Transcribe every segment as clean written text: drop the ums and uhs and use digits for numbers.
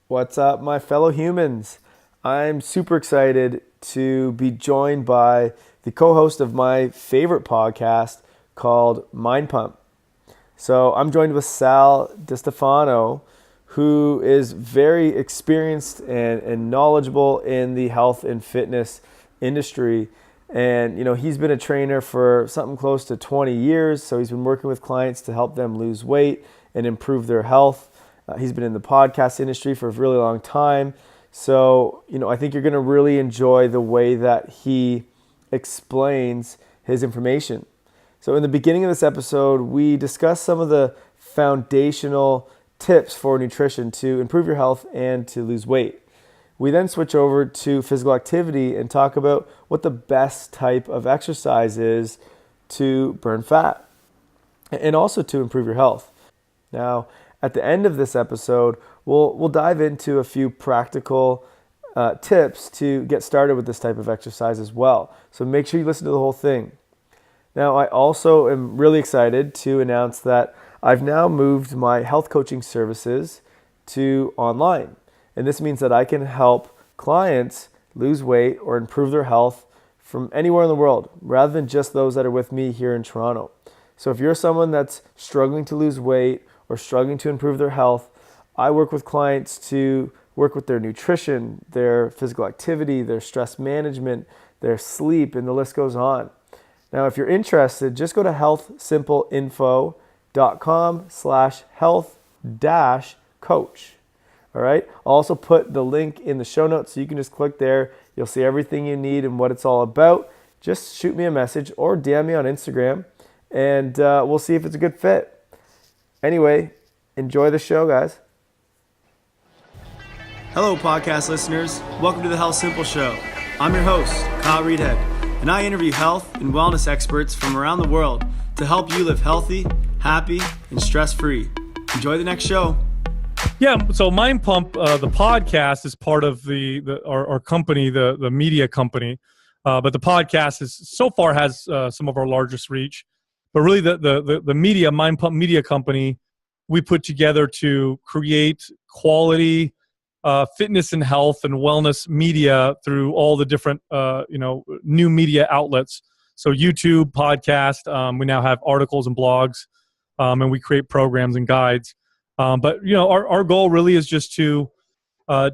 What's up, my fellow humans? I'm super excited to be joined by the co-host of my favorite podcast called Mind Pump. So I'm joined with Sal Di Stefano, who is very experienced and knowledgeable in the health and fitness industry. And, he's been a trainer for something close to 20 years. So he's been working with clients to help them lose weight and improve their health. He's been in the podcast industry for a really long time. So, I think you're going to really enjoy the way that he explains his information. So in the beginning of this episode, we discussed some of the foundational tips for nutrition to improve your health and to lose weight. We then switch over to physical activity and talk about what the best type of exercise is to burn fat and also to improve your health. Now, at the end of this episode, we'll dive into a few practical tips to get started with this type of exercise as well. So make sure you listen to the whole thing. Now, I also am really excited to announce that I've now moved my health coaching services to online. And this means that I can help clients lose weight or improve their health from anywhere in the world, rather than just those that are with me here in Toronto. So if you're someone that's struggling to lose weight or struggling to improve their health, I work with clients to work with their nutrition, their physical activity, their stress management, their sleep, and the list goes on. Now, if you're interested, just go to healthsimpleinfo.com/health-coach. All right. I'll also put the link in the show notes so you can just click there. You'll see everything you need and what it's all about. Just shoot me a message or DM me on Instagram, and we'll see if it's a good fit. Anyway, enjoy the show, guys. Hello, podcast listeners. Welcome to the HealthSimple Show. I'm your host, Kyle Reedhead, and I interview health and wellness experts from around the world to help you live healthy, happy, and stress-free. Enjoy the next show. Yeah, so Mind Pump, the podcast is part of our company, the media company, but the podcast so far has some of our largest reach. But really, the media, Mind Pump Media Company, we put together to create quality fitness and health and wellness media through all the different new media outlets. So YouTube, podcast, we now have articles and blogs, and we create programs and guides. But our goal really is just to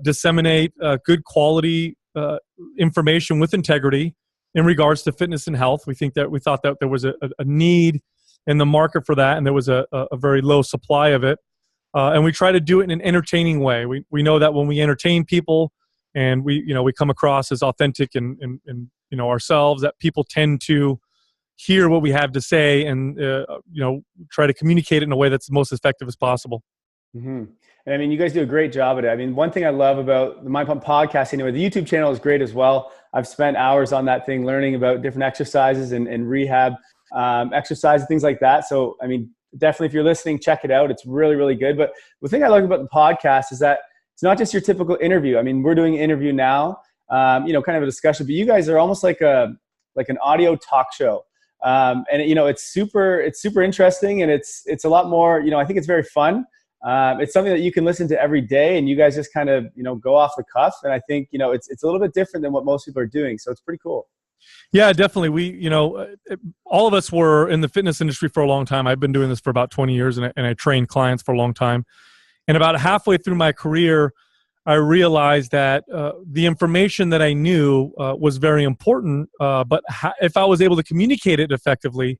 disseminate good quality information with integrity in regards to fitness and health. We thought that there was a need in the market for that, and there was a very low supply of it. And we try to do it in an entertaining way. We know that when we entertain people and we come across as authentic and ourselves, that people tend to hear what we have to say and try to communicate it in a way that's the most effective as possible. Mm-hmm. And I mean, you guys do a great job at it. I mean, one thing I love about the Mind Pump podcast, anyway, the YouTube channel is great as well. I've spent hours on that thing learning about different exercises and rehab exercises, things like that. So, I mean, definitely if you're listening, check it out. It's really, really good. But the thing I like about the podcast is that it's not just your typical interview. I mean, we're doing an interview now, kind of a discussion, but you guys are almost like an audio talk show. And it's super interesting, and it's a lot more, I think it's very fun. It's something that you can listen to every day, and you guys just kind of, go off the cuff. And I think, it's a little bit different than what most people are doing. So it's pretty cool. Yeah, definitely. We, all of us were in the fitness industry for a long time. I've been doing this for about 20 years, and I trained clients for a long time. And about halfway through my career, I realized that the information that I knew was very important, but if I was able to communicate it effectively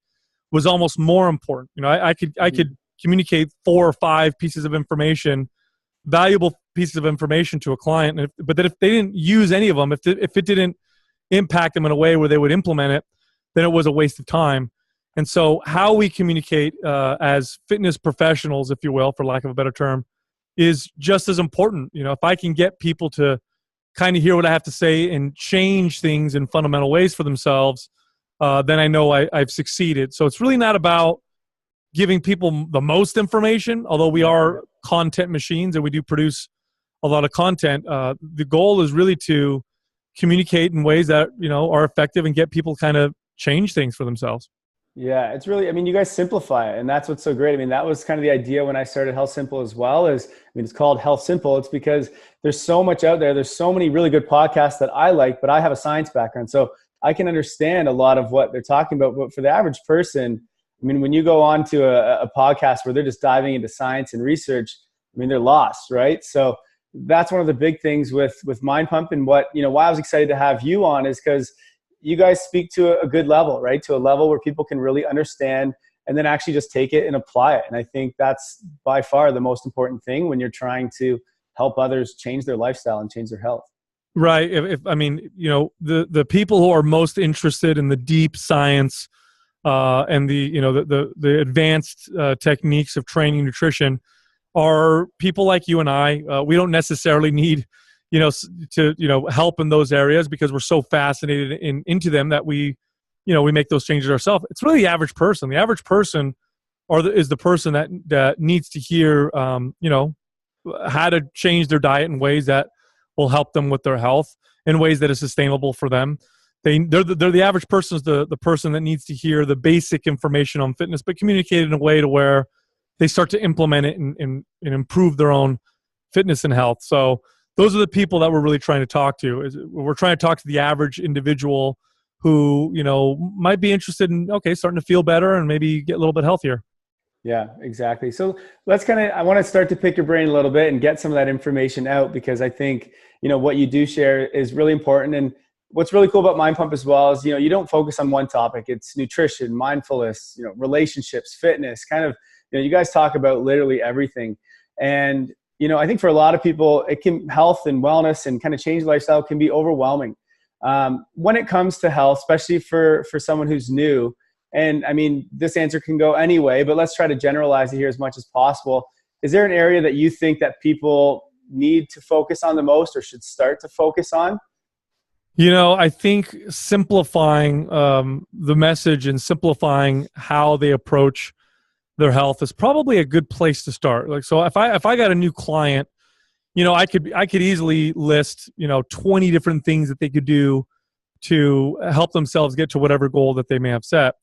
was almost more important. I could communicate 4 or 5 pieces of information, valuable pieces of information to a client, but that if they didn't use any of them, if it didn't impact them in a way where they would implement it, then it was a waste of time. And so how we communicate as fitness professionals, if you will, for lack of a better term, is just as important. If I can get people to kind of hear what I have to say and change things in fundamental ways for themselves, then I know I've succeeded. So it's really not about giving people the most information, although we are content machines and we do produce a lot of content. The goal is really to communicate in ways that, are effective and get people kind of change things for themselves. Yeah, it's really, I mean, you guys simplify it, and that's what's so great. I mean, that was kind of the idea when I started Health Simple as well. It's called Health Simple. It's because there's so much out there. There's so many really good podcasts that I like, but I have a science background. So I can understand a lot of what they're talking about. But for the average person, I mean, when you go on to a podcast where they're just diving into science and research, I mean, they're lost, right? So that's one of the big things with Mind Pump, and what, why I was excited to have you on is because you guys speak to a good level, right? To a level where people can really understand and then actually just take it and apply it. And I think that's by far the most important thing when you're trying to help others change their lifestyle and change their health. Right. If I mean, the people who are most interested in the deep science and the advanced techniques of training nutrition are people like you and I. We don't necessarily need to help in those areas because we're so fascinated into them that we make those changes ourselves. It's really the average person. The average person is the person that needs to hear how to change their diet in ways that will help them with their health in ways that is sustainable for them. They're the average person is the person that needs to hear the basic information on fitness, but communicate it in a way to where they start to implement it and improve their own fitness and health. So those are the people that we're really trying to talk to. We're trying to talk to the average individual who, might be interested in, starting to feel better and maybe get a little bit healthier. Yeah, exactly. So I want to start to pick your brain a little bit and get some of that information out, because I think, what you do share is really important. And what's really cool about Mind Pump as well is, you don't focus on one topic. It's nutrition, mindfulness, relationships, fitness, kind of, you guys talk about literally everything. And, I think for a lot of people, health and wellness and kind of change lifestyle can be overwhelming. When it comes to health, especially for someone who's new. And I mean, this answer can go anyway, but let's try to generalize it here as much as possible. Is there an area that you think that people need to focus on the most or should start to focus on? I think simplifying the message and simplifying how they approach their health is probably a good place to start. Like, so if I got a new client, I could easily list, 20 different things that they could do to help themselves get to whatever goal that they may have set.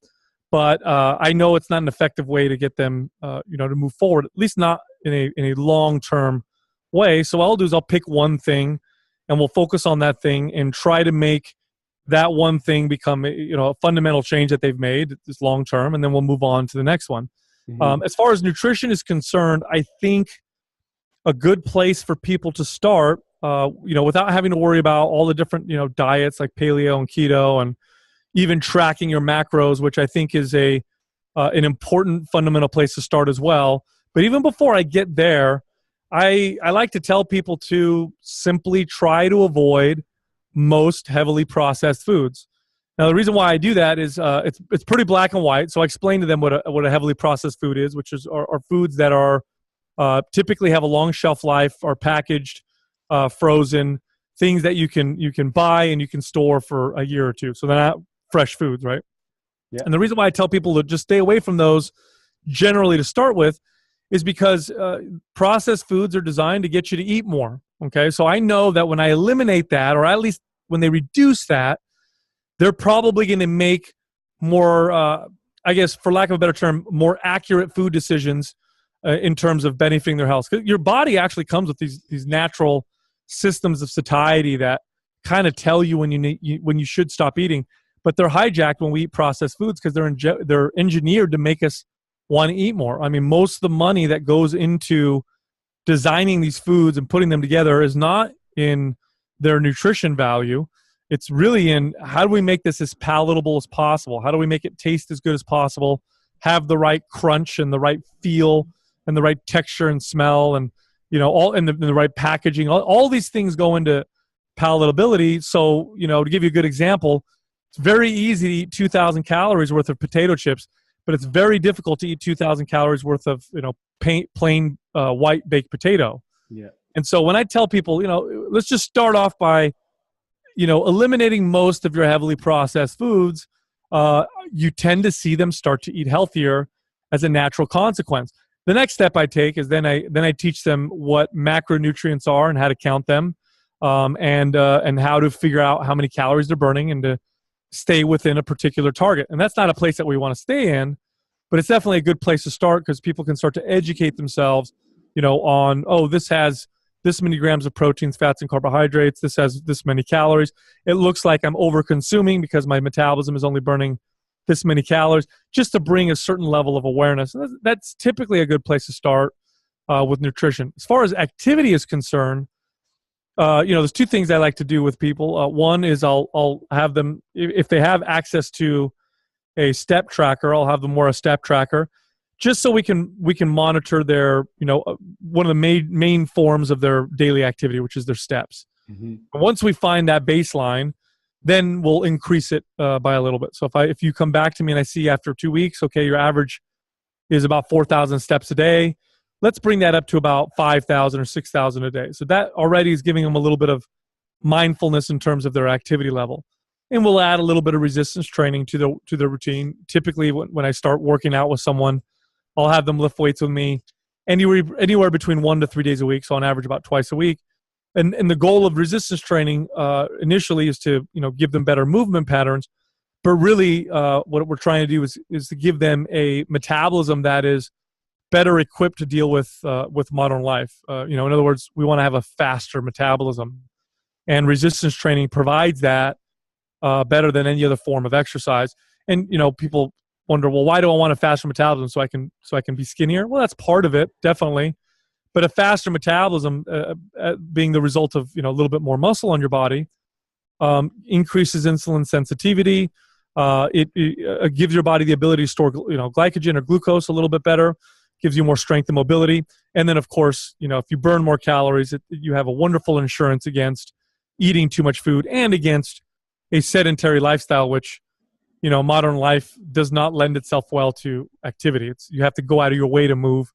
But I know it's not an effective way to get them, to move forward, at least not in a long-term way. So what I'll do is I'll pick one thing and we'll focus on that thing and try to make that one thing become, a fundamental change that they've made this long-term, and then we'll move on to the next one. Mm-hmm. As far as nutrition is concerned, I think a good place for people to start, without having to worry about all the different, diets like paleo and keto, and even tracking your macros, which I think is an important fundamental place to start as well. But even before I get there, I like to tell people to simply try to avoid most heavily processed foods. Now, the reason why I do that is it's pretty black and white. So I explain to them what a heavily processed food is, which are foods that are typically have a long shelf life, are packaged, frozen, things that you can buy and you can store for a year or two. So they're not fresh foods, right? Yeah. And the reason why I tell people to just stay away from those generally to start with is because processed foods are designed to get you to eat more. Okay, so I know that when I eliminate that, or at least when they reduce that, they're probably going to make more, I guess, for lack of a better term, more accurate food decisions in terms of benefiting their health. 'Cause your body actually comes with these natural systems of satiety that kind of tell you when you should stop eating, but they're hijacked when we eat processed foods because they're engineered to make us want to eat more. I mean, most of the money that goes into designing these foods and putting them together is not in their nutrition value. It's really in how do we make this as palatable as possible? How do we make it taste as good as possible, have the right crunch and the right feel and the right texture and smell, and all in the right packaging. All these things go into palatability. So, to give you a good example, it's very easy to eat 2,000 calories worth of potato chips, but it's very difficult to eat 2,000 calories worth of plain white baked potato. Yeah. And so when I tell people, let's just start off by eliminating most of your heavily processed foods, you tend to see them start to eat healthier as a natural consequence. The next step I take is then I teach them what macronutrients are and how to count them, and how to figure out how many calories they're burning, and to stay within a particular target. And that's not a place that we want to stay in, but it's definitely a good place to start because people can start to educate themselves, on, this has this many grams of proteins, fats, and carbohydrates. This has this many calories. It looks like I'm over-consuming because my metabolism is only burning this many calories, just to bring a certain level of awareness. And that's typically a good place to start with nutrition. As far as activity is concerned, there's two things I like to do with people. One is I'll have them, if they have access to a step tracker, I'll have them wear a step tracker, just so we can monitor their, one of the main forms of their daily activity, which is their steps. Mm-hmm. Once we find that baseline, then we'll increase it by a little bit. So if you come back to me and I see after 2 weeks, okay, your average is about 4,000 steps a day, let's bring that up to about 5,000 or 6,000 a day. So that already is giving them a little bit of mindfulness in terms of their activity level. And we'll add a little bit of resistance training to the routine. Typically, when I start working out with someone, I'll have them lift weights with me anywhere between 1 to 3 days a week, so on average about twice a week. And the goal of resistance training initially is to give them better movement patterns, but really what we're trying to do is to give them a metabolism that is better equipped to deal with modern life. In other words, we want to have a faster metabolism, and resistance training provides that better than any other form of exercise. And people wonder, well, why do I want a faster metabolism so I can be skinnier? Well, that's part of it, definitely. But a faster metabolism, being the result of a little bit more muscle on your body, increases insulin sensitivity. It gives your body the ability to store glycogen or glucose a little bit better. Gives you more strength and mobility. And then, of course, if you burn more calories, you have a wonderful insurance against eating too much food and against a sedentary lifestyle, which modern life does not lend itself well to activity. You have to go out of your way to move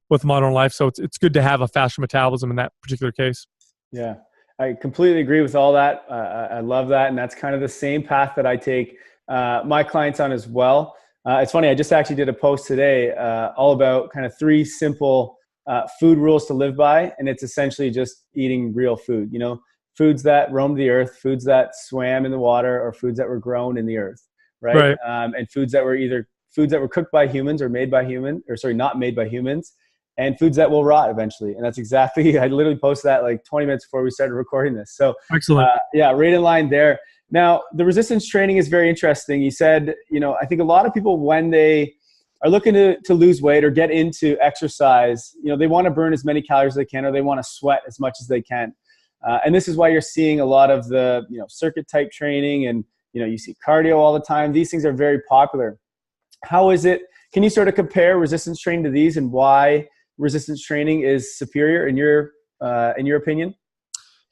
with modern life. So it's good to have a faster metabolism in that particular case. Yeah, I completely agree with all that. I love that. And that's kind of the same path that I take my clients on as well. It's funny, I just actually did a post today all about kind of 3 simple food rules to live by. And it's essentially just eating real food, foods that roamed the earth, foods that swam in the water, or foods that were grown in the earth, right? And foods that were either foods that were cooked by humans or made by humans, not made by humans, and foods that will rot eventually. And that's exactly, I literally posted that like 20 minutes before we started recording this. So excellent. Right in line there. Now, the resistance training is very interesting. You said, I think a lot of people, when they are looking to lose weight or get into exercise, they want to burn as many calories as they can, or they want to sweat as much as they can. And this is why you're seeing a lot of the, circuit type training, and, you see cardio all the time. These things are very popular. How is it? Can you sort of compare resistance training to these, and why resistance training is superior in your opinion?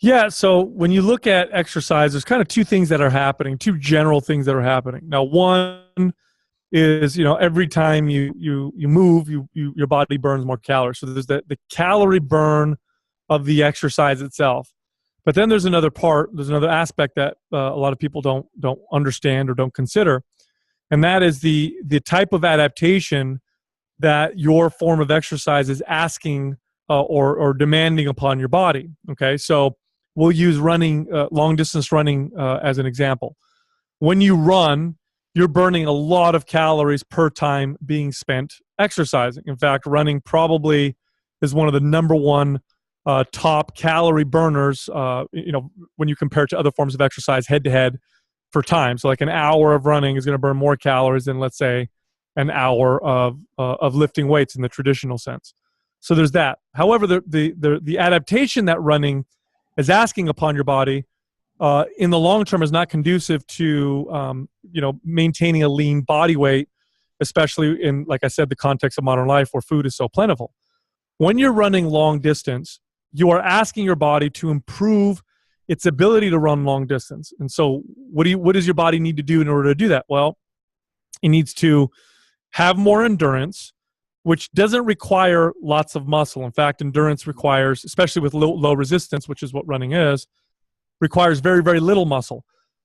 Yeah. So when you look at exercise, there's kind of 2 things that are happening, 2 general things that are happening. Now, one is, every time you move, your body burns more calories. So there's the calorie burn of the exercise itself. But then there's another aspect that a lot of people don't understand or don't consider. And that is the type of adaptation that your form of exercise is asking or demanding upon your body. Okay, so we'll use running, long distance running as an example. When you run, you're burning a lot of calories per time being spent exercising. In fact, running probably is one of the number one top calorie burners, when you compare it to other forms of exercise head to head for time. So like an hour of running is going to burn more calories than, let's say, an hour of lifting weights in the traditional sense. So there's that. However, the adaptation that running is asking upon your body in the long term is not conducive to maintaining a lean body weight, especially in, like I said, the context of modern life where food is so plentiful. When you're running long distance, you are asking your body to improve its ability to run long distance. And so what does your body need to do in order to do that? Well, it needs to have more endurance, which doesn't require lots of muscle. In fact, endurance requires, especially with low resistance, which is what running is, requires very, very little muscle.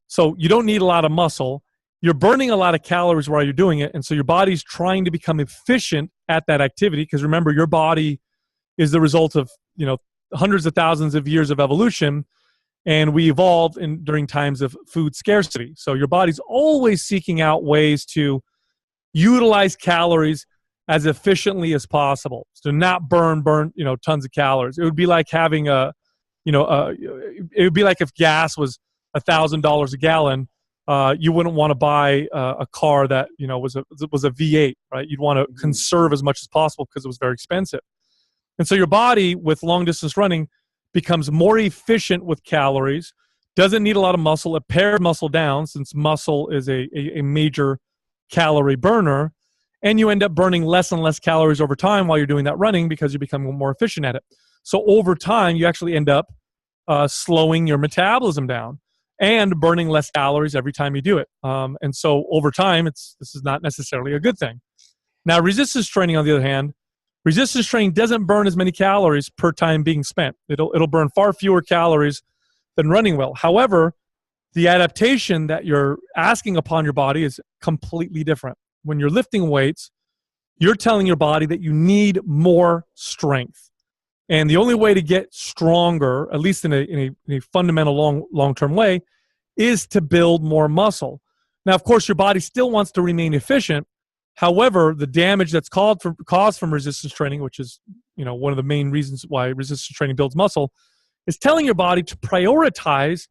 So you don't need a lot of muscle. You're burning a lot of calories while you're doing it. And so your body's trying to become efficient at that activity. Because remember, your body is the result of, hundreds of thousands of years of evolution. And we evolved during times of food scarcity. So your body's always seeking out ways to utilize calories as efficiently as possible, to not burn tons of calories. It would be like having it would be like if gas was $1,000 a gallon. You wouldn't want to buy a car that was a V8, right? You'd want to conserve as much as possible because it was very expensive. And so your body with long distance running becomes more efficient with calories, doesn't need a lot of muscle. It pared muscle down, since muscle is a major calorie burner, and you end up burning less and less calories over time while you're doing that running because you become more efficient at it. So over time, you actually end up slowing your metabolism down and burning less calories every time you do it. And so over time, this is not necessarily a good thing. Now, resistance training, on the other hand, resistance training doesn't burn as many calories per time being spent. It'll burn far fewer calories than running will. However, the adaptation that you're asking upon your body is completely different. When you're lifting weights, you're telling your body that you need more strength. And the only way to get stronger, at least in a fundamental long-term way, is to build more muscle. Now, of course, your body still wants to remain efficient. However, the damage that's caused from resistance training, which is one of the main reasons why resistance training builds muscle, is telling your body to prioritize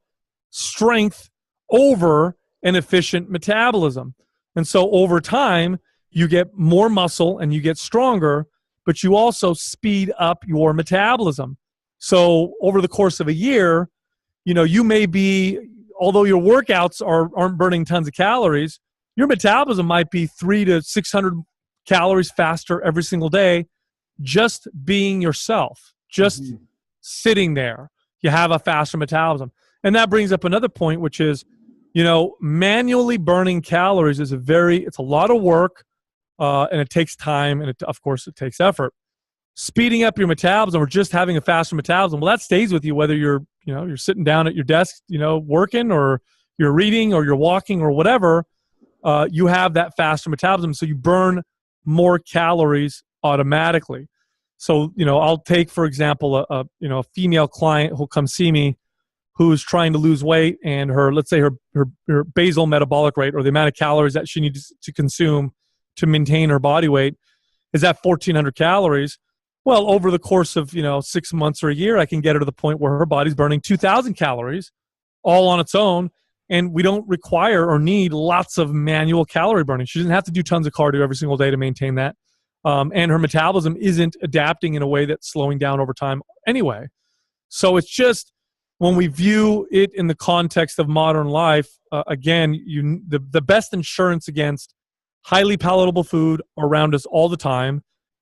strength over an efficient metabolism. And so over time, you get more muscle and you get stronger, but you also speed up your metabolism. So over the course of a year, you may be, although your workouts aren't burning tons of calories, your metabolism might be 300 to 600 calories faster every single day, just being yourself, just sitting there. You have a faster metabolism. And that brings up another point, which is, manually burning calories is it's a lot of work, and it takes time, and of course it takes effort. Speeding up your metabolism or just having a faster metabolism, well, that stays with you whether you're sitting down at your desk, working, or you're reading, or you're walking, or whatever. You have that faster metabolism, so you burn more calories automatically. So, I'll take, for example, a female client who'll come see me who's trying to lose weight, and let's say her basal metabolic rate, or the amount of calories that she needs to consume to maintain her body weight, is at 1,400 calories. Well, over the course of 6 months or a year, I can get her to the point where her body's burning 2,000 calories all on its own, and we don't require or need lots of manual calorie burning. She doesn't have to do tons of cardio every single day to maintain that, and her metabolism isn't adapting in a way that's slowing down over time anyway. So it's just, when we view it in the context of modern life, again, the best insurance against highly palatable food around us all the time,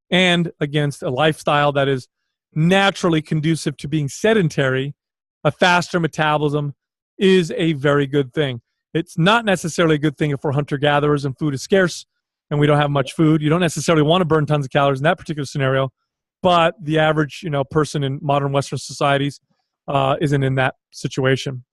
and against a lifestyle that is naturally conducive to being sedentary, a faster metabolism is a very good thing. It's not necessarily a good thing if we're hunter-gatherers and food is scarce and we don't have much food. You don't necessarily want to burn tons of calories in that particular scenario, but the average person in modern Western societies isn't in that situation.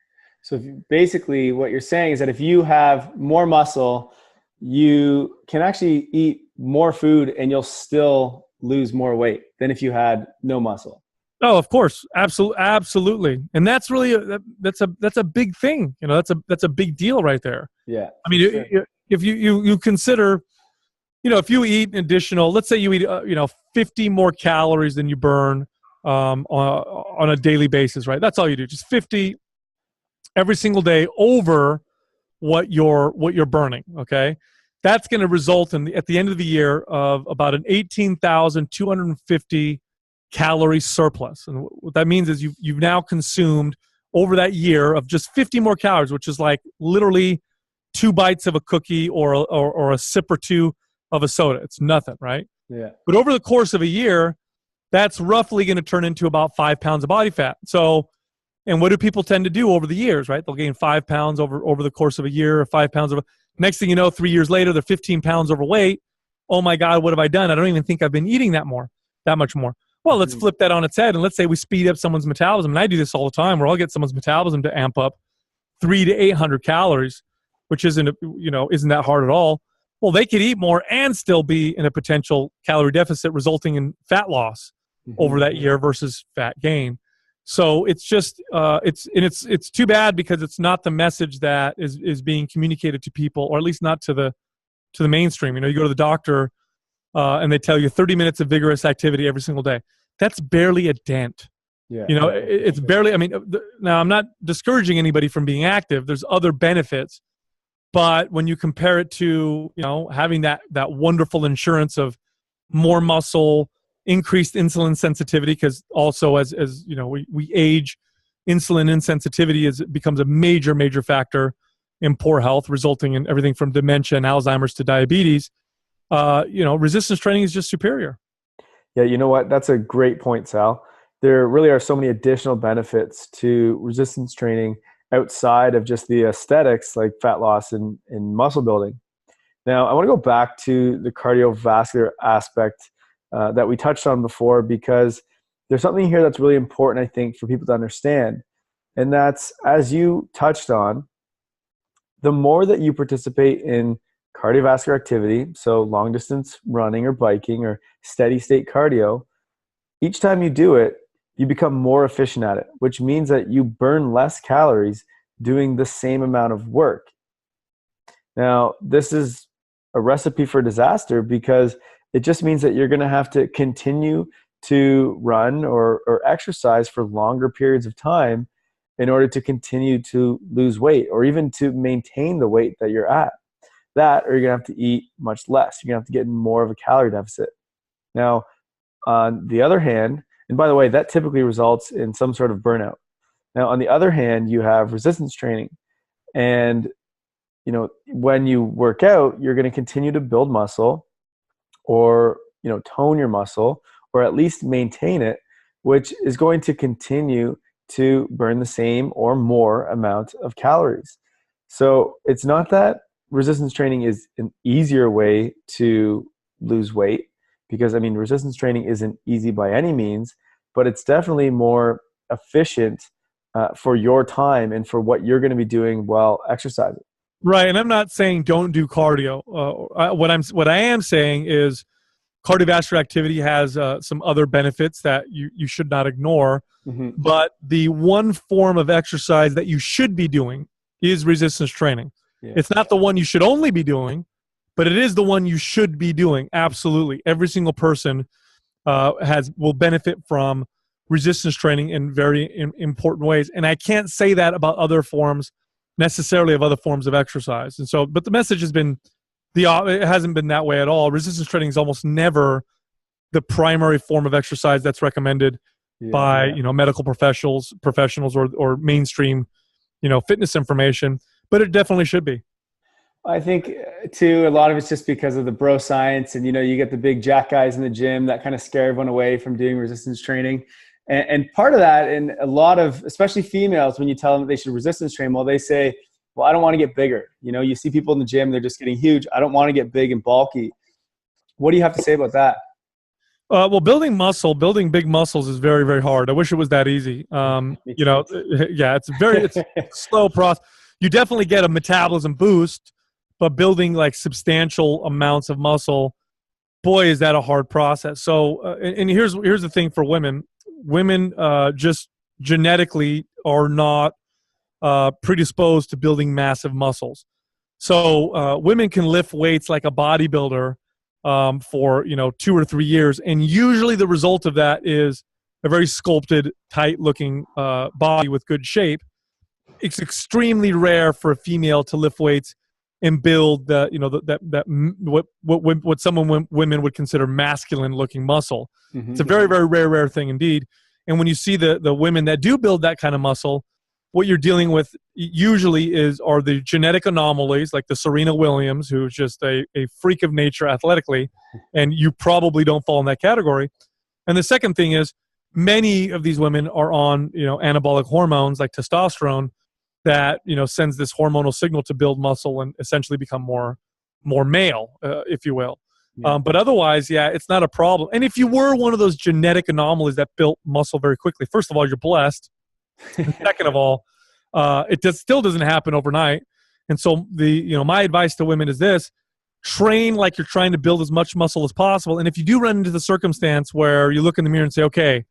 So basically what you're saying is that if you have more muscle, you can actually eat more food and you'll still lose more weight than if you had no muscle. Oh, of course. Absolutely. And that's really, that's a big thing. That's a big deal right there. Yeah. I mean, sure. If you consider, if you eat an additional, let's say you eat, 50 more calories than you burn on a daily basis, right? That's all you do. Just 50 every single day over what you're burning. Okay. That's going to result in, at the end of the year, of about an 18,250 calorie surplus. And what that means is you've now consumed over that year of just 50 more calories, which is like literally 2 bites of a cookie or a sip or two of a soda. It's nothing, right? Yeah. But over the course of a year, that's roughly going to turn into about 5 pounds of body fat. So, and what do people tend to do over the years, right? They'll gain 5 pounds over the course of a year, or 5 pounds over. Next thing you know, 3 years later, they're 15 pounds overweight. Oh my God, what have I done? I don't even think I've been eating that much more. Well, let's flip that on its head, and let's say we speed up someone's metabolism. And I do this all the time, where I'll get someone's metabolism to amp up 300 to 800 calories, which isn't that hard at all. Well, they could eat more and still be in a potential calorie deficit, resulting in fat loss over that year versus fat gain. So it's just it's too bad because it's not the message that is being communicated to people, or at least not to the mainstream. You go to the doctor and they tell you 30 minutes of vigorous activity every single day. That's barely a dent. Yeah. It's barely. I mean, now I'm not discouraging anybody from being active. There's other benefits, but when you compare it to having that wonderful insurance of more muscle, increased insulin sensitivity, because also as we age, insulin insensitivity becomes a major factor in poor health, resulting in everything from dementia and Alzheimer's to diabetes. Resistance training is just superior. Yeah, you know what? That's a great point, Sal. There really are so many additional benefits to resistance training outside of just the aesthetics like fat loss and muscle building. Now, I want to go back to the cardiovascular aspect that we touched on before, because there's something here that's really important, I think, for people to understand. And that's, as you touched on, the more that you participate in cardiovascular activity, so long distance running or biking or steady state cardio, each time you do it, you become more efficient at it, which means that you burn less calories doing the same amount of work. Now, this is a recipe for disaster, because it just means that you're going to have to continue to run or exercise for longer periods of time in order to continue to lose weight, or even to maintain the weight that you're at. That, or you're going to have to eat much less. You're going to have to get in more of a calorie deficit. Now, on the other hand, and by the way, that typically results in some sort of burnout. Now, on the other hand, you have resistance training. And, when you work out, you're going to continue to build muscle, or, tone your muscle, or at least maintain it, which is going to continue to burn the same or more amount of calories. So it's not that resistance training is an easier way to lose weight, because resistance training isn't easy by any means, but it's definitely more efficient for your time and for what you're going to be doing while exercising. Right, and I'm not saying don't do cardio. What I am saying is cardiovascular activity has some other benefits that you should not ignore. Mm-hmm. But the one form of exercise that you should be doing is resistance training. Yeah. It's not the one you should only be doing, but it is the one you should be doing. Absolutely, every single person will benefit from resistance training in very important ways. And I can't say that about other forms necessarily of other forms of exercise. And so, but the message has been it hasn't been that way at all. Resistance training is almost never the primary form of exercise that's recommended by medical professionals or mainstream fitness information, but it definitely should be. I think too, a lot of it's just because of the bro science, and you get the big jack guys in the gym that kind of scare everyone away from doing resistance training. And part of that, and a lot of, especially females, when you tell them that they should resistance train, well, they say, well, I don't want to get bigger. You see people in the gym, they're just getting huge. I don't want to get big and bulky. What do you have to say about that? Well, building big muscles is very, very hard. I wish it was that easy. It's a slow process. You definitely get a metabolism boost, but building like substantial amounts of muscle, boy, is that a hard process. So, and here's the thing for women. Women just genetically are not predisposed to building massive muscles. So women can lift weights like a bodybuilder for 2 or 3 years, and usually the result of that is a very sculpted, tight-looking body with good shape. It's extremely rare for a female to lift weights and build what some women would consider masculine-looking muscle. Mm-hmm. It's a very, very rare thing indeed. And when you see the women that do build that kind of muscle, what you're dealing with usually are the genetic anomalies, like the Serena Williams, who's just a freak of nature athletically, and you probably don't fall in that category. And the second thing is, many of these women are on anabolic hormones like testosterone that sends this hormonal signal to build muscle and essentially become more male, if you will. Yeah. But otherwise, it's not a problem. And if you were one of those genetic anomalies that built muscle very quickly, first of all, you're blessed. Second of all, still doesn't happen overnight. And so my advice to women is this: train like you're trying to build as much muscle as possible. And if you do run into the circumstance where you look in the mirror and say, okay,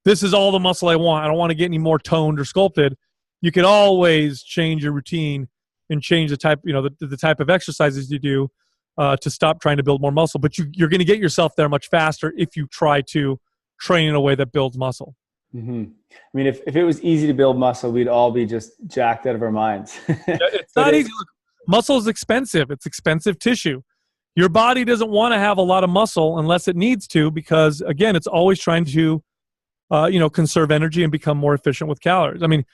this is all the muscle I want. I don't want to get any more toned or sculpted. You can always change your routine and change the type, the type of exercises you do to stop trying to build more muscle. But you're going to get yourself there much faster if you try to train in a way that builds muscle. Mm-hmm. I mean, if it was easy to build muscle, we'd all be just jacked out of our minds. It's not easy. Look, muscle is expensive. It's expensive tissue. Your body doesn't want to have a lot of muscle unless it needs to, because again, it's always trying to, conserve energy and become more efficient with calories. I mean,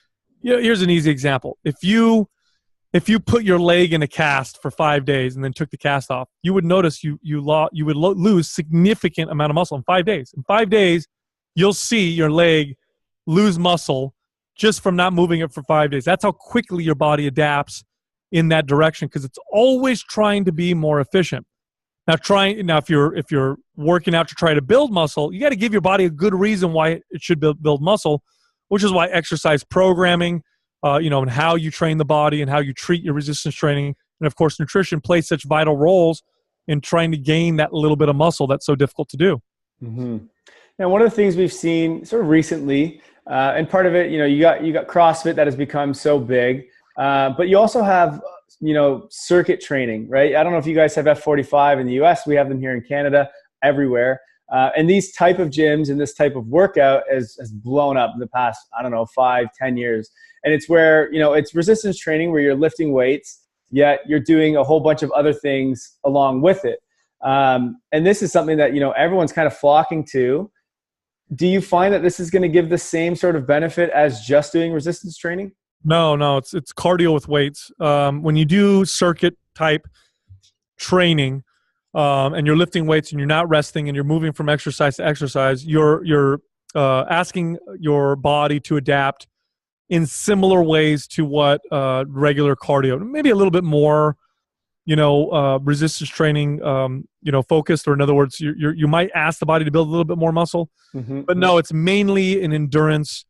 here's an easy example. If you put your leg in a cast for 5 days and then took the cast off, you would notice you would lose significant amount of muscle in 5 days. In 5 days, you'll see your leg lose muscle just from not moving it for 5 days. That's how quickly your body adapts in that direction, because it's always trying to be more efficient. Now, if you're working out to try to build muscle, you got to give your body a good reason why it should build muscle, which is why exercise programming, and how you train the body and how you treat your resistance training, and of course nutrition, plays such vital roles in trying to gain that little bit of muscle that's so difficult to do. Mm-hmm. Now, one of the things we've seen sort of recently, and part of it, you got CrossFit that has become so big, but you also have circuit training, right? I don't know if you guys have F45 in the US. We have them here in Canada, everywhere. And these type of gyms and this type of workout has blown up in the past, 5-10 years. And it's where, it's resistance training where you're lifting weights, yet you're doing a whole bunch of other things along with it. And this is something that, everyone's kind of flocking to. Do you find that this is going to give the same sort of benefit as just doing resistance training? No, it's cardio with weights. When you do circuit type training, and you're lifting weights and you're not resting and you're moving from exercise to exercise, you're asking your body to adapt in similar ways to what regular cardio, maybe a little bit more, resistance training, focused, or in other words, you might ask the body to build a little bit more muscle, but no, it's mainly an endurance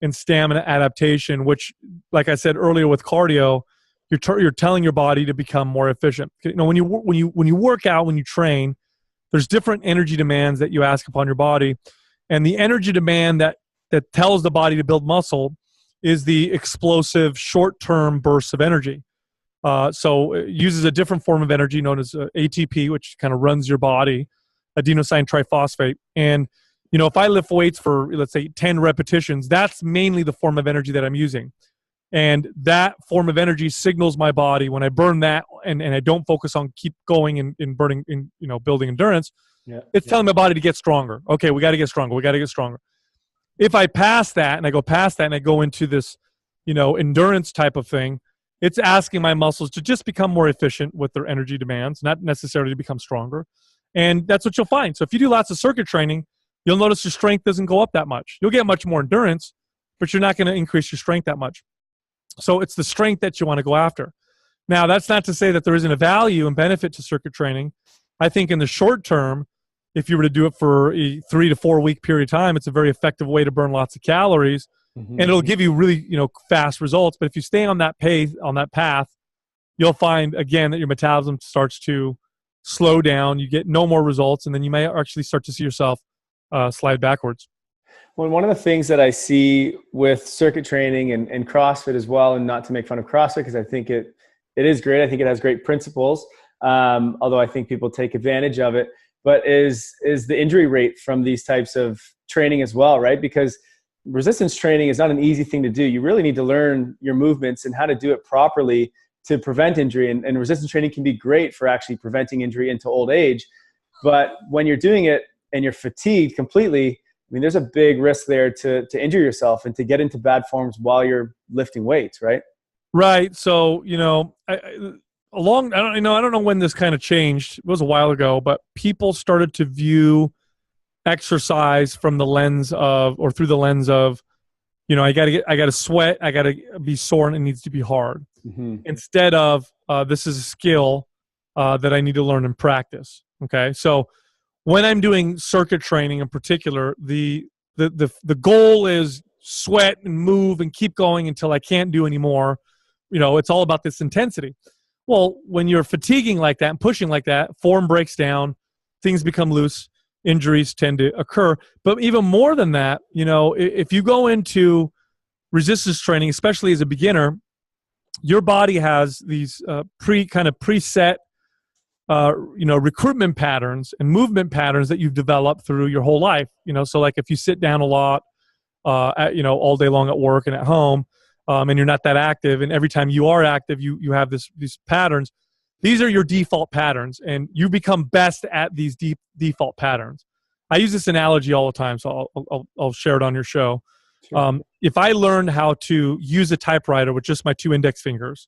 and stamina adaptation, which, like I said earlier with cardio, you're telling your body to become more efficient. When you work out, when you train, there's different energy demands that you ask upon your body, and the energy demand that tells the body to build muscle is the explosive short-term bursts of energy. So it uses a different form of energy known as ATP, which kind of runs your body, adenosine triphosphate. And if I lift weights for, let's say, 10 repetitions, that's mainly the form of energy that I'm using. And that form of energy signals my body when I burn that and I don't focus on keep going and burning, building endurance. It's telling my body to get stronger. Okay, we got to get stronger. We got to get stronger. If I pass that and I go past that and I go into this, endurance type of thing, it's asking my muscles to just become more efficient with their energy demands, not necessarily to become stronger. And that's what you'll find. So if you do lots of circuit training, you'll notice your strength doesn't go up that much. You'll get much more endurance, but you're not going to increase your strength that much. So it's the strength that you want to go after. Now, that's not to say that there isn't a value and benefit to circuit training. I think in the short term, if you were to do it for a 3 to 4 week period of time, it's a very effective way to burn lots of calories, and it'll give you really, fast results. But if you stay on that path, you'll find again that your metabolism starts to slow down. You get no more results, and then you may actually start to see yourself slide backwards. Well, one of the things that I see with circuit training and CrossFit as well, and not to make fun of CrossFit because I think it is great. I think it has great principles, although I think people take advantage of it, but is the injury rate from these types of training as well, right? Because resistance training is not an easy thing to do. You really need to learn your movements and how to do it properly to prevent injury. And resistance training can be great for actually preventing injury into old age. But when you're doing it and you're fatigued completely, there's a big risk there to injure yourself and to get into bad forms while you're lifting weights, right? Right. So, I don't know when this kind of changed. It was a while ago, but people started to view exercise from the lens of, or through the lens of, I got to sweat, I got to be sore, and it needs to be hard. Instead of, this is a skill that I need to learn and practice. Okay. So when I'm doing circuit training in particular, the goal is sweat and move and keep going until I can't do anymore. It's all about this intensity. Well, when you're fatiguing like that and pushing like that, form breaks down, things become loose. injuries tend to occur. But even more than that, if you go into resistance training, especially as a beginner, your body has these preset recruitment patterns and movement patterns that you've developed through your whole life. So like if you sit down a lot, all day long at work and at home, and you're not that active, and every time you are active, you have these patterns. These are your default patterns, and you become best at these default patterns. I use this analogy all the time, so I'll share it on your show. Sure. If I learned how to use a typewriter with just my 2 index fingers,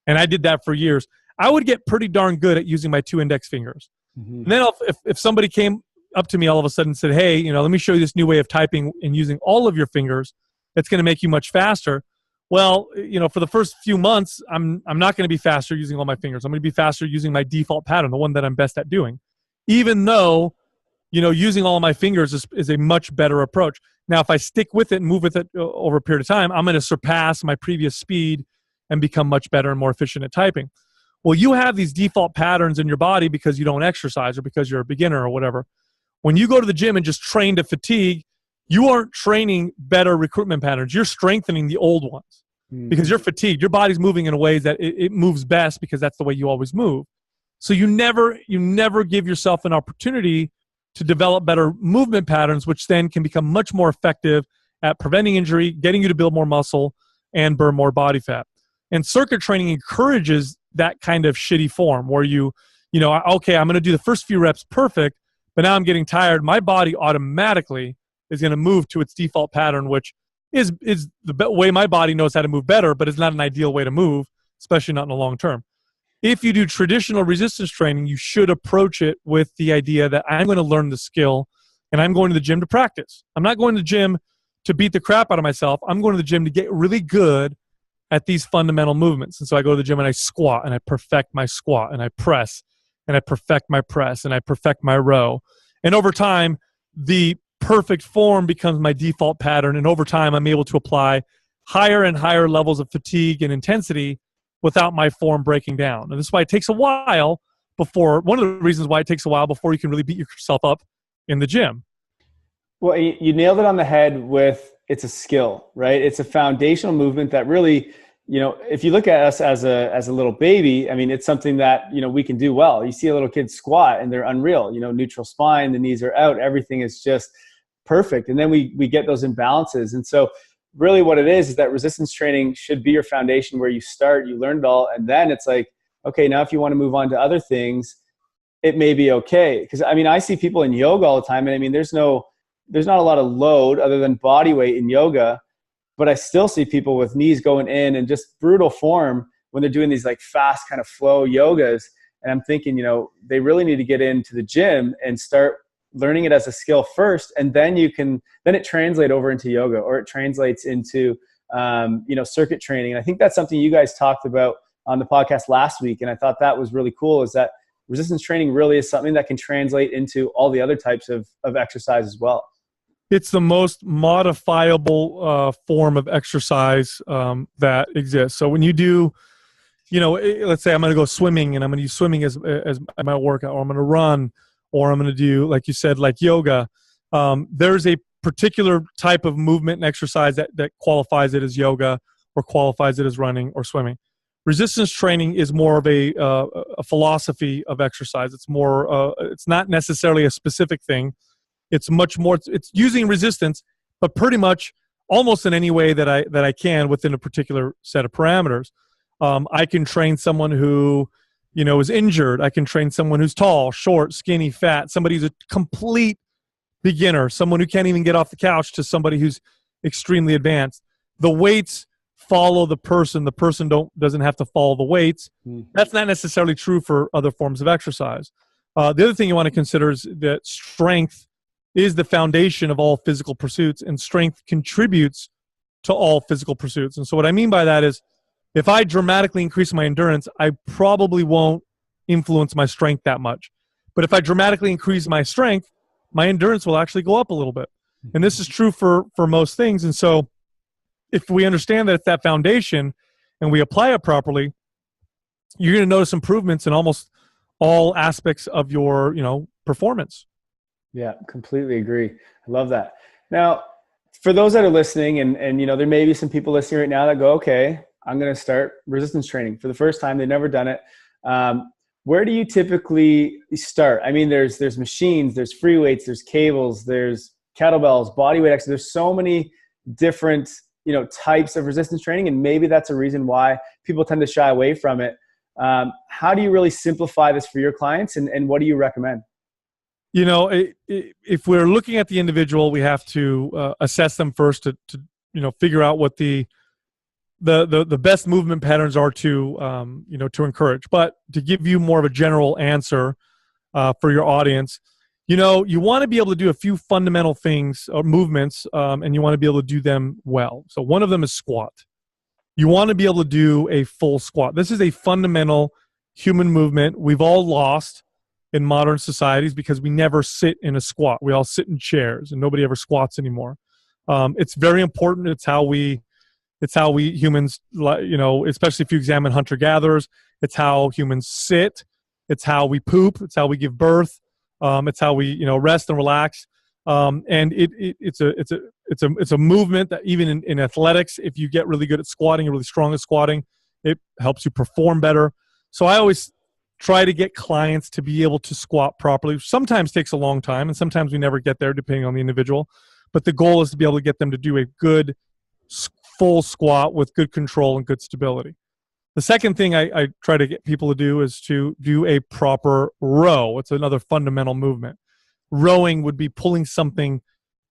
and I did that for years, I would get pretty darn good at using my 2 index fingers. Mm-hmm. And then if somebody came up to me all of a sudden and said, hey, let me show you this new way of typing and using all of your fingers, that's going to make you much faster. Well, for the first few months, I'm not going to be faster using all my fingers. I'm going to be faster using my default pattern, the one that I'm best at doing, even though, using all of my fingers is a much better approach. Now, if I stick with it and move with it over a period of time, I'm going to surpass my previous speed and become much better and more efficient at typing. Well, you have these default patterns in your body because you don't exercise or because you're a beginner or whatever. When you go to the gym and just train to fatigue, you aren't training better recruitment patterns. You're strengthening the old ones because you're fatigued. Your body's moving in a way that it moves best because that's the way you always move. So you never give yourself an opportunity to develop better movement patterns, which then can become much more effective at preventing injury, getting you to build more muscle, and burn more body fat. And circuit training encourages that kind of shitty form where okay, I'm going to do the first few reps perfect, but now I'm getting tired. My body automatically is going to move to its default pattern, which is the way my body knows how to move better, but it's not an ideal way to move, especially not in the long term. If you do traditional resistance training, you should approach it with the idea that I'm going to learn the skill and I'm going to the gym to practice. I'm not going to the gym to beat the crap out of myself. I'm going to the gym to get really good at these fundamental movements. And so I go to the gym and I squat and I perfect my squat and I press and I perfect my press and I perfect my row. And over time, the perfect form becomes my default pattern. And over time, I'm able to apply higher and higher levels of fatigue and intensity without my form breaking down. And this is why it takes a while one of the reasons why it takes a while before you can really beat yourself up in the gym. Well, you nailed it on the head with it's a skill, right? It's a foundational movement that really, if you look at us as a little baby, I mean, it's something that, we can do well. You see a little kid squat and they're unreal, neutral spine, the knees are out, everything is just perfect. And then we get those imbalances. And so really what it is that resistance training should be your foundation where you start, you learn it all. And then it's like, okay, now if you want to move on to other things, it may be okay. Because I mean, I see people in yoga all the time. And I mean, there's not a lot of load other than body weight in yoga, but I still see people with knees going in and just brutal form when they're doing these like fast kind of flow yogas. And I'm thinking, they really need to get into the gym and start learning it as a skill first. And then it translates over into yoga, or it translates into, circuit training. And I think that's something you guys talked about on the podcast last week. And I thought that was really cool, is that resistance training really is something that can translate into all the other types of exercise as well. It's the most modifiable form of exercise that exists. So when you do, let's say I'm going to go swimming and I'm going to use swimming as my workout, or I'm going to run, or I'm going to do, like you said, like yoga. There's a particular type of movement and exercise that qualifies it as yoga or qualifies it as running or swimming. Resistance training is more of a philosophy of exercise. It's more, it's not necessarily a specific thing. It's much more, it's using resistance, but pretty much almost in any way that I can within a particular set of parameters. I can train someone who, is injured. I can train someone who's tall, short, skinny, fat, somebody who's a complete beginner, someone who can't even get off the couch, to somebody who's extremely advanced. The weights follow the person. The person doesn't have to follow the weights. That's not necessarily true for other forms of exercise. The other thing you want to consider is that strength is the foundation of all physical pursuits, and strength contributes to all physical pursuits. And so what I mean by that is, if I dramatically increase my endurance, I probably won't influence my strength that much. But if I dramatically increase my strength, my endurance will actually go up a little bit. And this is true for most things. And so if we understand that it's that foundation and we apply it properly, you're going to notice improvements in almost all aspects of your, performance. Yeah, completely agree. I love that. Now, for those that are listening, and there may be some people listening right now that go, okay, I'm going to start resistance training for the first time. They've never done it. Where do you typically start? I mean, there's machines, there's free weights, there's cables, there's kettlebells, body weight exercises. There's so many different types of resistance training, and maybe that's a reason why people tend to shy away from it. How do you really simplify this for your clients, and what do you recommend? If we're looking at the individual, we have to assess them first to figure out what the best movement patterns are to encourage. But to give you more of a general answer for your audience, you want to be able to do a few fundamental things or movements, and you want to be able to do them well. So one of them is squat. You want to be able to do a full squat. This is a fundamental human movement we've all lost in modern societies because we never sit in a squat. We all sit in chairs, and nobody ever squats anymore. It's very important. It's how we humans, especially if you examine hunter-gatherers, it's how humans sit. It's how we poop. It's how we give birth. It's how we rest and relax. And it's a movement that even in athletics, if you get really good at squatting, you're really strong at squatting, it helps you perform better. So I always try to get clients to be able to squat properly. Sometimes takes a long time, and sometimes we never get there depending on the individual. But the goal is to be able to get them to do a good full squat with good control and good stability. The second thing I try to get people to do is to do a proper row. It's another fundamental movement. Rowing would be pulling something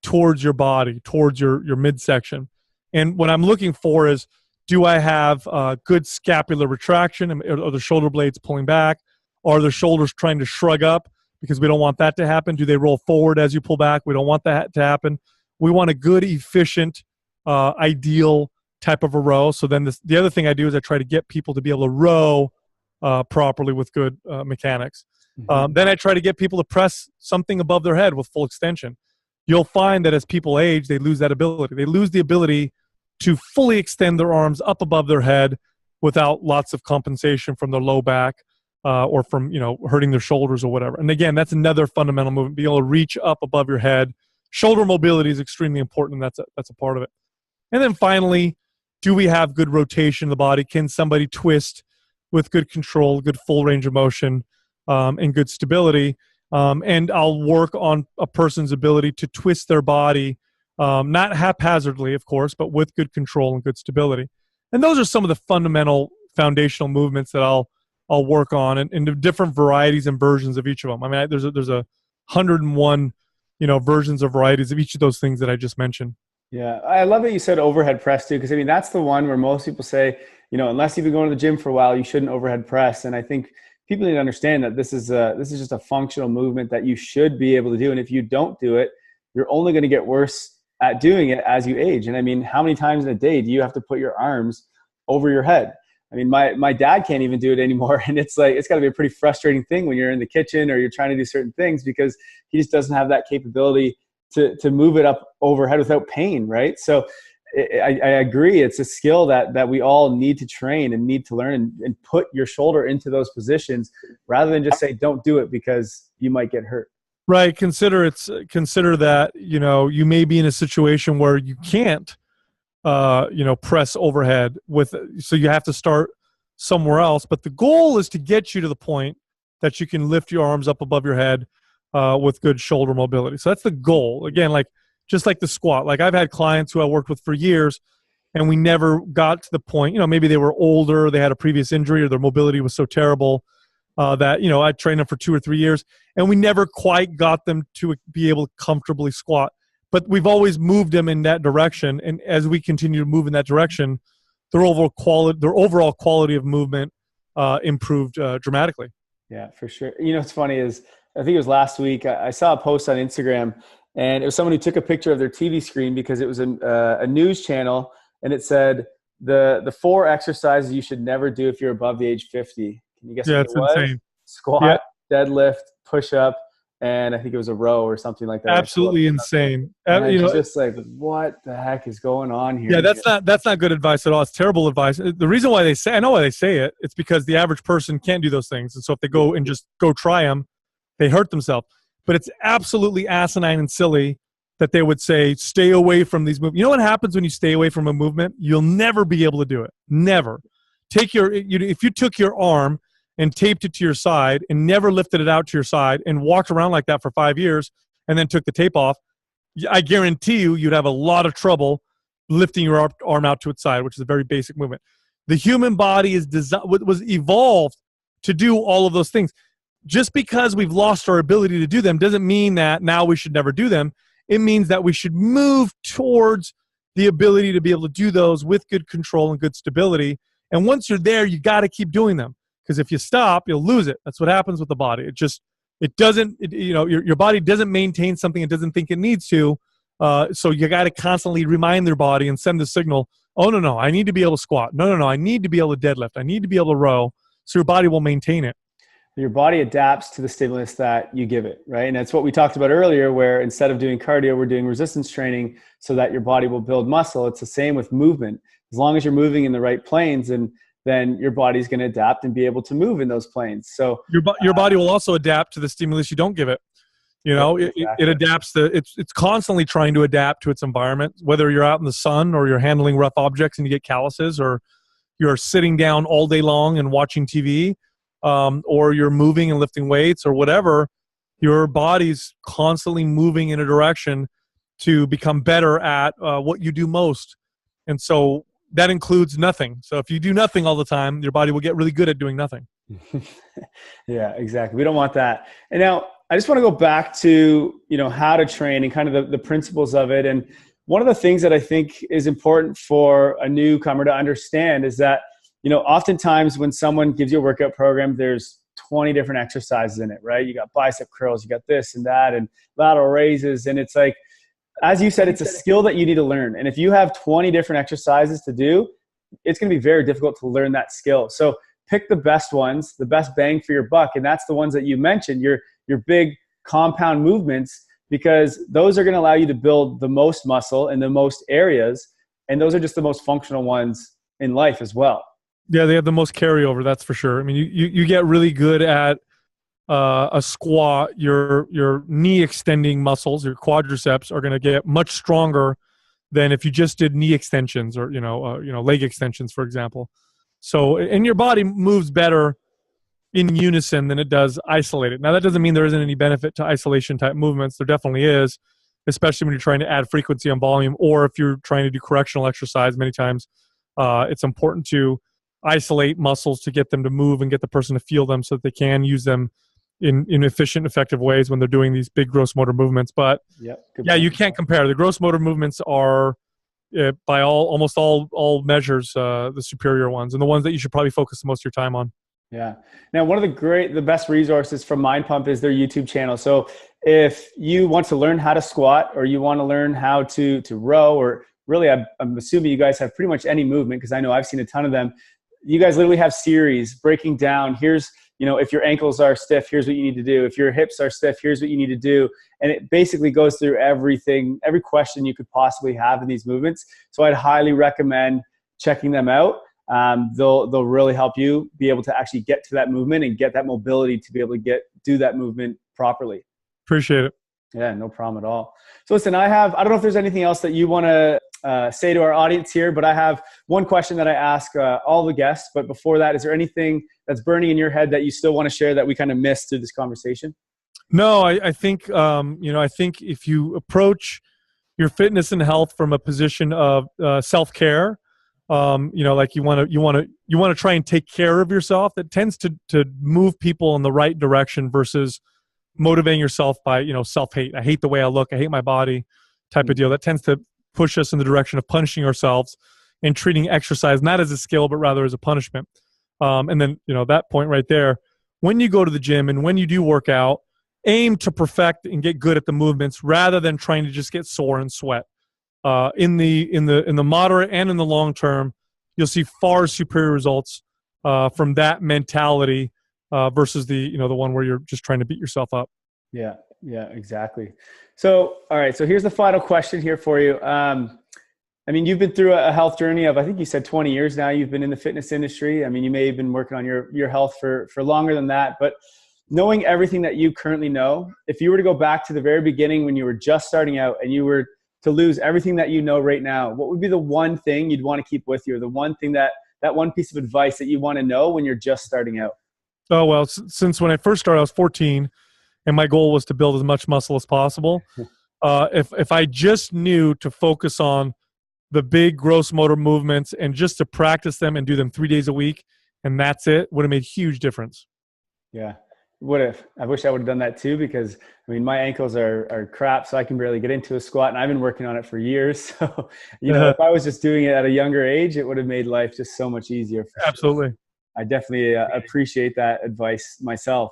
towards your body, towards your midsection. And what I'm looking for is, do I have good scapular retraction? Are the shoulder blades pulling back? Are the shoulders trying to shrug up? Because we don't want that to happen. Do they roll forward as you pull back? We don't want that to happen. We want a good, efficient, ideal type of a row. So then the other thing I do is I try to get people to be able to row properly with good mechanics. Mm-hmm. Then I try to get people to press something above their head with full extension. You'll find that as people age, they lose that ability. They lose the ability to fully extend their arms up above their head without lots of compensation from their low back or from hurting their shoulders or whatever. And again, that's another fundamental movement. Being able to reach up above your head. Shoulder mobility is extremely important, and that's a part of it. And then finally, do we have good rotation in the body? Can somebody twist with good control, good full range of motion, and good stability? And I'll work on a person's ability to twist their body, not haphazardly, of course, but with good control and good stability. And those are some of the fundamental foundational movements that I'll work on, and the different varieties and versions of each of them. I mean, there's a 101 versions or varieties of each of those things that I just mentioned. Yeah, I love that you said overhead press too, because I mean that's the one where most people say, unless you've been going to the gym for a while, you shouldn't overhead press. And I think people need to understand that this is just a functional movement that you should be able to do. And if you don't do it, you're only going to get worse at doing it as you age. And I mean, how many times in a day do you have to put your arms over your head? I mean, my dad can't even do it anymore. And it's like, it's got to be a pretty frustrating thing when you're in the kitchen or you're trying to do certain things, because he just doesn't have that capability to move it up overhead without pain, right? So I agree. It's a skill that we all need to train and need to learn, and put your shoulder into those positions rather than just say, don't do it because you might get hurt. Right. Consider that, you may be in a situation where you can't, press overhead so you have to start somewhere else. But the goal is to get you to the point that you can lift your arms up above your head with good shoulder mobility. So that's the goal. Again, just like the squat. Like I've had clients who I worked with for years, and we never got to the point, maybe they were older, they had a previous injury, or their mobility was so terrible that, I trained them for 2 or 3 years, and we never quite got them to be able to comfortably squat. But we've always moved them in that direction. And as we continue to move in that direction, their overall quality of movement improved dramatically. Yeah, for sure. What's funny is, I think it was last week, I saw a post on Instagram, and it was someone who took a picture of their TV screen because it was a news channel, and it said the 4 exercises you should never do if you're above the age 50. Can you guess what it was? Insane. Squat, deadlift, push up, and I think it was a row or something like that. Absolutely insane. It's just like, what the heck is going on here? Yeah, that's not good advice at all. It's terrible advice. The reason why I know why they say it, it's because the average person can't do those things. And so if they go and just go try them, they hurt themselves. but it's absolutely asinine and silly that they would say, stay away from these movements. You know what happens when you stay away from a movement? You'll never be able to do it. Never. If you took your arm and taped it to your side and never lifted it out to your side and walked around like that for 5 years and then took the tape off, I guarantee you'd have a lot of trouble lifting your arm out to its side, which is a very basic movement. The human body was evolved to do all of those things. Just because we've lost our ability to do them doesn't mean that now we should never do them. It means that we should move towards the ability to be able to do those with good control and good stability. And once you're there, you got to keep doing them, because if you stop, you'll lose it. That's what happens with the body. Your body doesn't maintain something it doesn't think it needs to. So you got to constantly remind their body and send the signal, oh, no, I need to be able to squat. No, I need to be able to deadlift. I need to be able to row. So your body will maintain it. Your body adapts to the stimulus that you give it, right? And that's what we talked about earlier, where instead of doing cardio, we're doing resistance training so that your body will build muscle. It's the same with movement. As long as you're moving in the right planes, and then your body's going to adapt and be able to move in those planes. So your body will also adapt to the stimulus you don't give it. Exactly. It adapts. It's constantly trying to adapt to its environment, whether you're out in the sun or you're handling rough objects and you get calluses, or you're sitting down all day long and watching TV, or you're moving and lifting weights or whatever. Your body's constantly moving in a direction to become better at what you do most. And so that includes nothing. So if you do nothing all the time, your body will get really good at doing nothing. Yeah, exactly. We don't want that. And now I just want to go back to, how to train and kind of the principles of it. And one of the things that I think is important for a newcomer to understand is that, oftentimes when someone gives you a workout program, there's 20 different exercises in it, right? You got bicep curls, you got this and that, and lateral raises. And it's like, as you said, it's a skill that you need to learn. And if you have 20 different exercises to do, it's going to be very difficult to learn that skill. So pick the best ones, the best bang for your buck. And that's the ones that you mentioned, your big compound movements, because those are going to allow you to build the most muscle in the most areas. And those are just the most functional ones in life as well. Yeah, they have the most carryover, that's for sure. I mean, you get really good at a squat, your knee extending muscles, your quadriceps are going to get much stronger than if you just did knee extensions or leg extensions, for example. So, and your body moves better in unison than it does isolated. Now, that doesn't mean there isn't any benefit to isolation type movements. There definitely is, especially when you're trying to add frequency and volume, or if you're trying to do correctional exercise. Many times, it's important to isolate muscles to get them to move and get the person to feel them so that they can use them in efficient, effective ways when they're doing these big gross motor movements. But you can't compare. The gross motor movements are, by almost all measures, the superior ones, and the ones that you should probably focus the most of your time on. Yeah. Now, one of the best resources from Mind Pump is their YouTube channel. So if you want to learn how to squat, or you want to learn how to row, or really, I'm assuming you guys have pretty much any movement, because I know I've seen a ton of them. You guys literally have series breaking down. Here's, if your ankles are stiff, here's what you need to do. If your hips are stiff, here's what you need to do. And it basically goes through everything, every question you could possibly have in these movements. So I'd highly recommend checking them out. They'll really help you be able to actually get to that movement and get that mobility to be able to do that movement properly. Appreciate it. Yeah, no problem at all. So listen, I don't know if there's anything else that you want to say to our audience here, but I have one question that I ask all the guests. But before that, is there anything that's burning in your head that you still want to share that we kind of missed through this conversation? No, I think, I think if you approach your fitness and health from a position of self-care, like you want to try and take care of yourself, that tends to move people in the right direction versus motivating yourself by, self-hate. I hate the way I look. I hate my body type of deal. That tends to push us in the direction of punishing ourselves and treating exercise not as a skill, but rather as a punishment. And then, that point right there, when you go to the gym and when you do work out, aim to perfect and get good at the movements rather than trying to just get sore and sweat. In the moderate and in the long term, you'll see far superior results from that mentality versus the one where you're just trying to beat yourself up. Yeah, exactly. So, all right. So here's the final question here for you. You've been through a health journey of, I think you said 20 years now. You've been in the fitness industry. You may have been working on your health for longer than that. But, knowing everything that you currently know, if you were to go back to the very beginning when you were just starting out and you were to lose everything that you know right now, what would be the one thing you'd want to keep with you, or the one thing that one piece of advice that you want to know when you're just starting out? Oh, well, since when I first started, I was 14, and my goal was to build as much muscle as possible. If I just knew to focus on the big gross motor movements and just to practice them and do them 3 days a week, and that's it, would have made a huge difference. Yeah. I wish I would have done that too, because I mean, my ankles are crap, so I can barely get into a squat, and I've been working on it for years. So, if I was just doing it at a younger age, it would have made life just so much easier. Absolutely. Sure. I definitely appreciate that advice myself.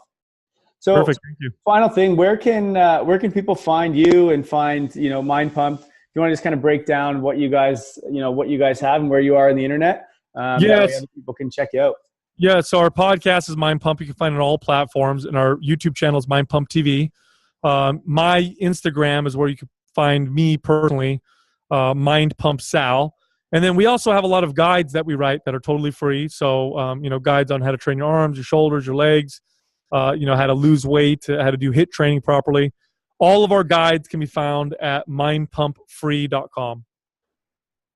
So, perfect. Thank you. Final thing, where can people find you and find, Mind Pump? If you want to just kind of break down what you guys have and where you are on the internet, that way other people can check you out. Yeah, so our podcast is Mind Pump. You can find it on all platforms, and our YouTube channel is Mind Pump TV. My Instagram is where you can find me personally, Mind Pump Sal. And then we also have a lot of guides that we write that are totally free. So, guides on how to train your arms, your shoulders, your legs, how to lose weight, how to do HIIT training properly. All of our guides can be found at mindpumpfree.com.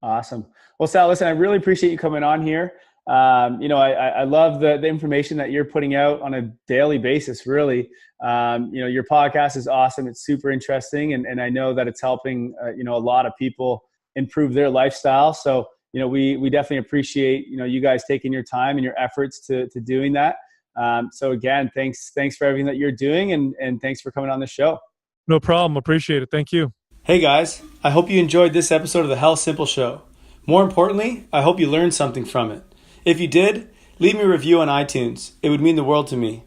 Awesome. Well, Sal, listen, I really appreciate you coming on here. I love the information that you're putting out on a daily basis, really. Your podcast is awesome. It's super interesting. And I know that it's helping, a lot of people improve their lifestyle. So, we definitely appreciate, you guys taking your time and your efforts to doing that. So again, thanks for everything that you're doing, and thanks for coming on the show. No problem. Appreciate it. Thank you. Hey guys, I hope you enjoyed this episode of the HealthSimple Show. More importantly, I hope you learned something from it. If you did, leave me a review on iTunes. It would mean the world to me.